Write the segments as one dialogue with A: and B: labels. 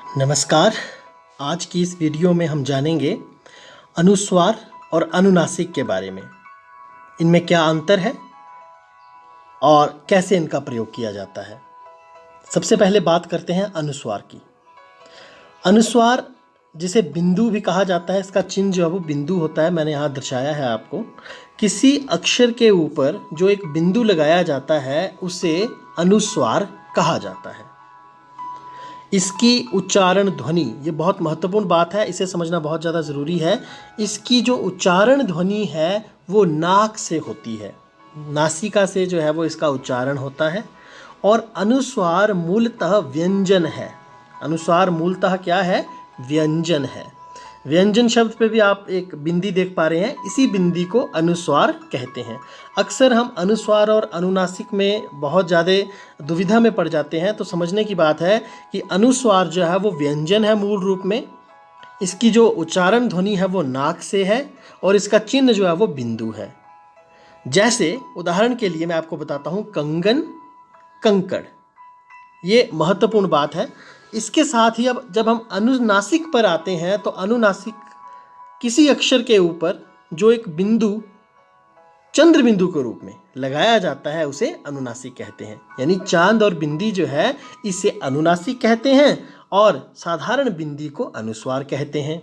A: नमस्कार। आज की इस वीडियो में हम जानेंगे अनुस्वार और अनुनासिक के बारे में। इनमें क्या अंतर है और कैसे इनका प्रयोग किया जाता है। सबसे पहले बात करते हैं अनुस्वार की। अनुस्वार जिसे बिंदु भी कहा जाता है, इसका चिन्ह जो है वो बिंदु होता है। मैंने यहाँ दर्शाया है आपको। किसी अक्षर के ऊपर जो एक बिंदु लगाया जाता है उसे अनुस्वार कहा जाता है। इसकी उच्चारण ध्वनि, ये बहुत महत्वपूर्ण बात है, इसे समझना बहुत ज़्यादा ज़रूरी है। इसकी जो उच्चारण ध्वनि है वो नाक से होती है, नासिका से जो है वो इसका उच्चारण होता है। और अनुस्वार मूलतः व्यंजन है। अनुस्वार मूलतः क्या है? व्यंजन है। व्यंजन शब्द पे भी आप एक बिंदी देख पा रहे हैं, इसी बिंदी को अनुस्वार कहते हैं। अक्सर हम अनुस्वार और अनुनासिक में बहुत ज़्यादा दुविधा में पड़ जाते हैं। तो समझने की बात है कि अनुस्वार जो है वो व्यंजन है मूल रूप में। इसकी जो उच्चारण ध्वनि है वो नाक से है और इसका चिन्ह जो है वो बिंदु है। जैसे उदाहरण के लिए मैं आपको बताता हूँ, कंगन, कंकड़, ये महत्वपूर्ण बात है। इसके साथ ही अब जब हम अनुनासिक पर आते हैं तो अनुनासिक किसी अक्षर के ऊपर जो एक बिंदु चंद्र बिंदु के रूप में लगाया जाता है उसे अनुनासिक कहते हैं। यानी चांद और बिंदी जो है इसे अनुनासिक कहते हैं और साधारण बिंदी को अनुस्वार कहते हैं।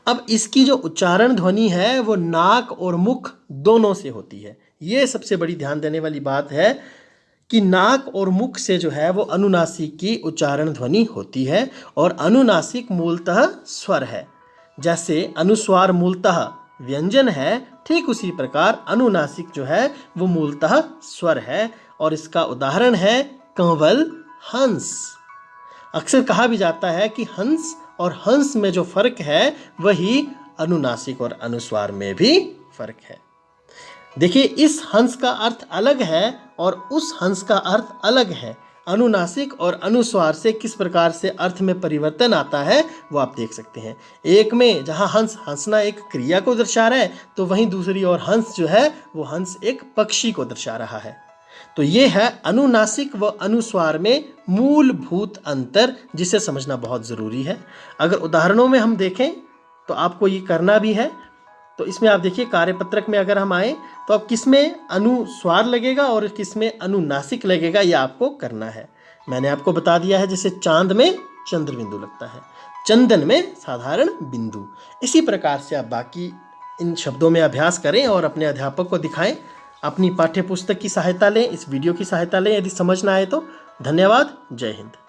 A: अब इसकी जो उच्चारण ध्वनि है वो नाक और मुख दोनों से होती है। ये सबसे बड़ी ध्यान देने वाली बात है कि नाक और मुख से जो है वो अनुनासिक की उच्चारण ध्वनि होती है। और अनुनासिक मूलतः स्वर है। जैसे अनुस्वार मूलतः व्यंजन है, ठीक उसी प्रकार अनुनासिक जो है वो मूलतः स्वर है। और इसका उदाहरण है कंवल, हंस। अक्सर कहा भी जाता है कि हंस और हंस में जो फर्क है वही अनुनासिक और अनुस्वार में भी फर्क है। देखिए, इस हंस का अर्थ अलग है और उस हंस का अर्थ अलग है। अनुनासिक और अनुस्वार से किस प्रकार से अर्थ में परिवर्तन आता है वो आप देख सकते हैं। एक में जहाँ हंस, हंसना एक क्रिया को दर्शा रहा है, तो वहीं दूसरी ओर हंस जो है वो हंस एक पक्षी को दर्शा रहा है। तो ये है अनुनासिक व अनुस्वार में मूलभूत अंतर, जिसे समझना बहुत ज़रूरी है। अगर उदाहरणों में हम देखें तो आपको ये करना भी है। तो इसमें आप देखिए, कार्यपत्रक में अगर हम आए तो अब किसमें अनुस्वार लगेगा और किसमें अनुनासिक लगेगा, ये आपको करना है। मैंने आपको बता दिया है, जैसे चांद में चंद्र बिंदु लगता है, चंदन में साधारण बिंदु। इसी प्रकार से आप बाकी इन शब्दों में अभ्यास करें और अपने अध्यापक को दिखाएं। अपनी पाठ्य पुस्तक की सहायता लें, इस वीडियो की सहायता लें यदि समझ ना आए तो। धन्यवाद। जय हिंद।